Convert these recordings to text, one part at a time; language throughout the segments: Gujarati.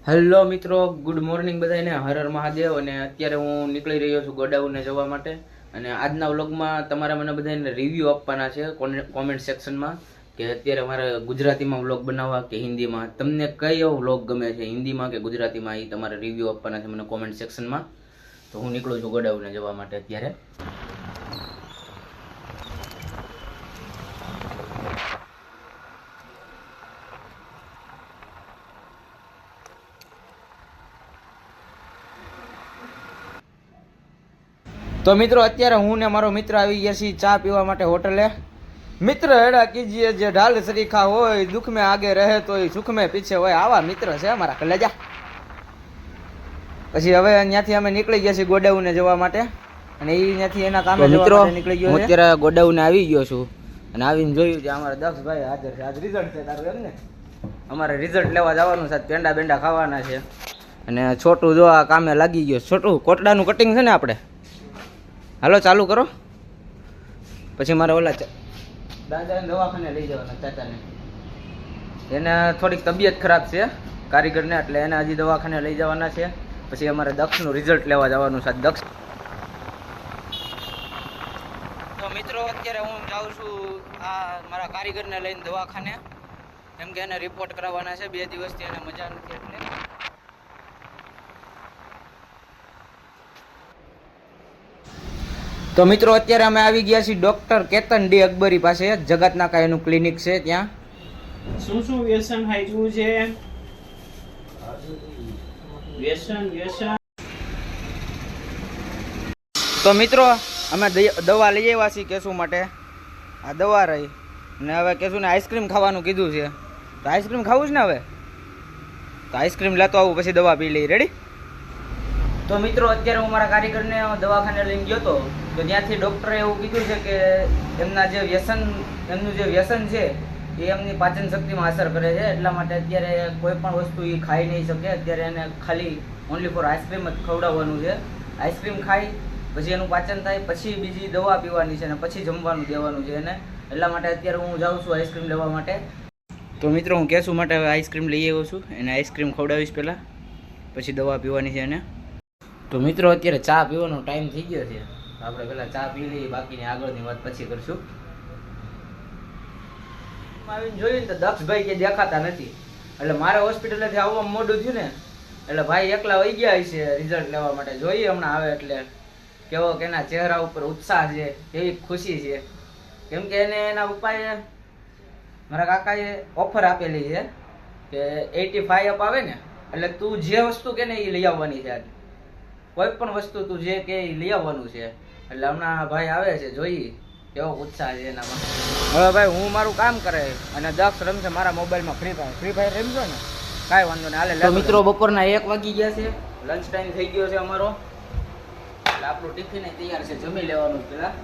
હેલો મિત્રો, ગુડ મોર્નિંગ બધાને. હર હર મહાદેવ. અને અત્યારે હું નીકળી રહ્યો છું ગોડાઉને જવા માટે. અને આજના વ્લોગમાં તમારે મને બધાને રિવ્યૂ આપવાના છે કોમેન્ટ સેક્શનમાં કે અત્યારે મારે ગુજરાતીમાં વ્લોગ બનાવવા કે હિન્દીમાં. તમને કયો વ્લોગ ગમે છે, હિન્દીમાં કે ગુજરાતીમાં, એ તમારે રિવ્યૂ આપવાના છે મને કોમેન્ટ સેક્શનમાં. તો હું નીકળું છું ગોડાઉને જવા માટે અત્યારે. તો મિત્રો અત્યારે હું ને મારો મિત્ર આવી ગયા છીએ ચા પીવા માટે હોટલે. મિત્ર એડા કીજીએ જે ઢાલ સરીખા હોય, દુઃખ में आगे રહે તો સુખ में पीछे હોય, આવા મિત્ર છે અમારા કલેજા. પછી હવે ત્યાંથી અમે નીકળી ગયા છીએ ગોડાઉને જવા માટે. અને એ ત્યાંથી એના કામે જવા માટે નીકળી ગયો છે. અત્યારે ગોડાઉને આવી ગયો છું અને આવીને જોયું કે અમારા દક્ષભાઈ હાજર છે. આજ રિઝલ્ટ છે તારું એમ ને? અમારે રિઝલ્ટ લેવા જવાનું છે, પેંડા બેંડા ખાવાના છે. અને છોટું જો આ કામે લાગી ગયો. છોટું કોટડાનું કટિંગ છે ને આપણે, હાલો ચાલુ કરો. પછી મારે ઓલા દાદાને દવાખાને લઈ જવાના ચાચાને. એને થોડીક તબિયત ખરાબ છે કારીગરને, એટલે એને હજી દવાખાને લઈ જવાના છે. પછી અમારે દક્ષનું રિઝલ્ટ લેવા જવાનું છે. દક્ષ તો મિત્રો અત્યારે હું જાઉં છું આ મારા કારીગરને લઈને દવાખાને, કેમ કે એને રિપોર્ટ કરાવવાના છે. 2 દિવસથી એને મજા નથી એટલે. તો મિત્રો અત્યારે અમે આવી ગયા છીએ ડોક્ટર કેતન ડી અકબરી પાસે. જગતનાકા એનું ક્લિનિક છે ત્યાં. શું શું વ્યસન હાઈજવું છે? વ્યસન તો મિત્રો અમે દવા લઈ આવ્યા છીએ કેશુ માટે. આ દવા રહી ને હવે કેશુને આઈસ્ક્રીમ ખાવાનું કીધું છે. તો આઈસ્ક્રીમ ખાવું છે ને હવે? તો આઈસ્ક્રીમ લેતો આવું, પછી દવા પી લઈ. રેડી? તો મિત્રો અત્યારે હું મારા કારીગરને દવાખાને લઈને ગયો હતો. તો ત્યાંથી ડૉક્ટરે એવું કીધું છે કે એમનું જે વ્યસન છે એ એમની પાચન શક્તિમાં અસર કરે છે. એટલા માટે અત્યારે કોઈ પણ વસ્તુ એ ખાઈ નહીં શકે. અત્યારે એને ખાલી ઓનલી ફોર આઈસ્ક્રીમ જ ખવડાવવાનું છે. આઈસ્ક્રીમ ખાઈ પછી એનું પાચન થાય, પછી બીજી દવા પીવાની છે અને પછી જમવાનું દેવાનું છે એને. એટલા માટે અત્યારે હું જાઉં છું આઈસ્ક્રીમ લેવા માટે. તો મિત્રો હું કેશુ માટે હવે આઈસ્ક્રીમ લઈ આવ્યો છું. એને આઈસ્ક્રીમ ખવડાવીશ પહેલાં, પછી દવા પીવાની છે એને. તો મિત્રો અત્યારે ચા પીવાનો ટાઈમ થઈ ગયો છે. આપણે પહેલાં ચા પી લઈએ, બાકીની આગળની વાત પછી કરશું. આવીને જોયું ને તો દક્ષભાઈ કે દેખાતા નથી. એટલે મારે હોસ્પિટલેથી આવવામાં મોડું થયું ને, એટલે ભાઈ એકલા વહી ગયા છે રિઝલ્ટ લેવા માટે. જોઈએ હમણાં આવે એટલે કેવો કે એના ચહેરા ઉપર ઉત્સાહ છે, કેવી ખુશી છે. કેમ કે એને એના પપ્પાએ, મારા કાકાએ ઓફર આપેલી છે કે 85 અપ આવે ને એટલે તું જે વસ્તુ કે ને એ લઈ આવવાની છે. આજે કોઈ પણ વસ્તુ તું જે કે એ લઈ આવવાનું છે. એટલે હમણાં ભાઈ આવે છે, જોઈએ કેવો ઉત્સાહ છે એનામાં. હવે ભાઈ હું મારું કામ કરે અને દક્ષ રમશે મારા મોબાઈલમાં ફ્રી ફાયર રમજો ને, કાંઈ વાંધો નહીં. હાલે તો મિત્રો બપોરના 1 વાગી ગયા છે, લંચ ટાઈમ થઈ ગયો છે અમારો. એટલે આપણું ટિફિન તૈયાર છે, જમી લેવાનું પેલા,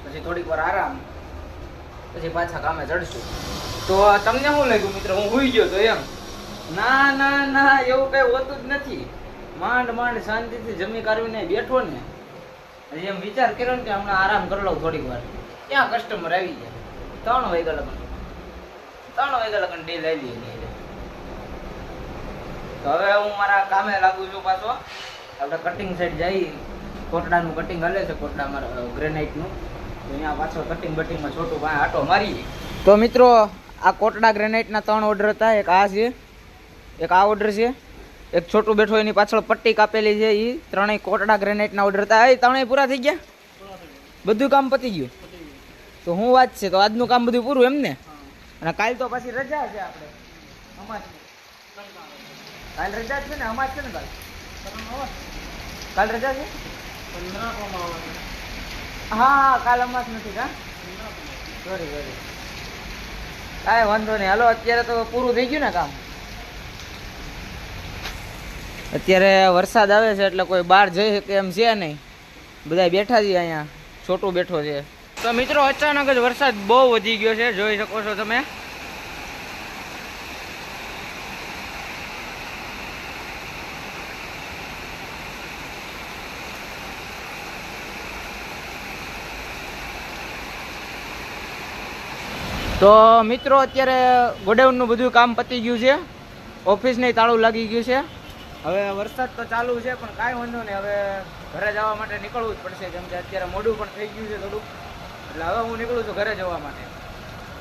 પછી થોડીક વાર આરામ, પછી પાછા કામે ચડશું. તો તમને શું લાગ્યું મિત્રો? હું સુઈ ગયો તો એમ? ના ના ના, એવું કઈ હોતું જ નથી. માંડ શાંતિથી જમી કાઢવીને બેઠો ને, હજી એમ વિચાર કર્યો ને કે હમણાં આરામ કરી લઉં થોડીક વાર. ત્યાં કસ્ટમર આવી ગયા. 3 વાગ્યા લગન ડીલ આવી ગઈ. તો હવે હું મારા કામે લાગુ છું પાછો. આપણે કટિંગ સાઈડ જઈ, કોટડાનું કટિંગ હાલે છે, કોટડા મારા ગ્રેનાઇટનું. તો અહીંયા પાછો કટિંગ બટિંગમાં છોટું પાસે આટો મારી. તો મિત્રો આ કોટડા ગ્રેનાઇટના 3 ઓર્ડર હતા. એક આ છે, એક આ ઓર્ડર છે, એક છોટું બેઠો એની પાછળ પટ્ટી કાપેલી છે. એ 3 કોટડા ગ્રેનાઇટના ઓર્ડર હતા. એ 3 પૂરા થઈ ગયા, બધું કામ પતી ગયું. તો હું વાત છે, તો આજનું કામ બધું પૂરું એમ ને? અને કાલ તો પછી રજા છે આપણે અમાસની. કાલ રજા છે ને, અમાસ છે ને કાલ રજા છે. હા કાલ અમાસ નથી કા? સોરી કાંઈ વાંધો નહીં. હાલો અત્યારે તો પૂરું થઈ ગયું ને કામ. અત્યારે વરસાદ આવે છે એટલે કોઈ બહાર જઈ શકે એમ છે નહીં. બધા બેઠા છીએ અહીંયા, છોટું બેઠો છે. તો મિત્રો અચાનક જ વરસાદ બહુ વધી ગયો છે, જોઈ શકો છો તમે. તો મિત્રો અત્યારે ગોડાઉનનું બધું કામ પતી ગયું છે. ઓફિસને તાળું લાગી ગયું છે. હવે વરસાદ તો ચાલુ છે પણ કાંઈ વાંધો નહીં, હવે ઘરે જવા માટે નીકળવું જ પડશે, કેમ કે અત્યારે મોડું પણ થઈ ગયું છે થોડુંક, એટલે હવે હું નીકળું છું ઘરે જવા માટે.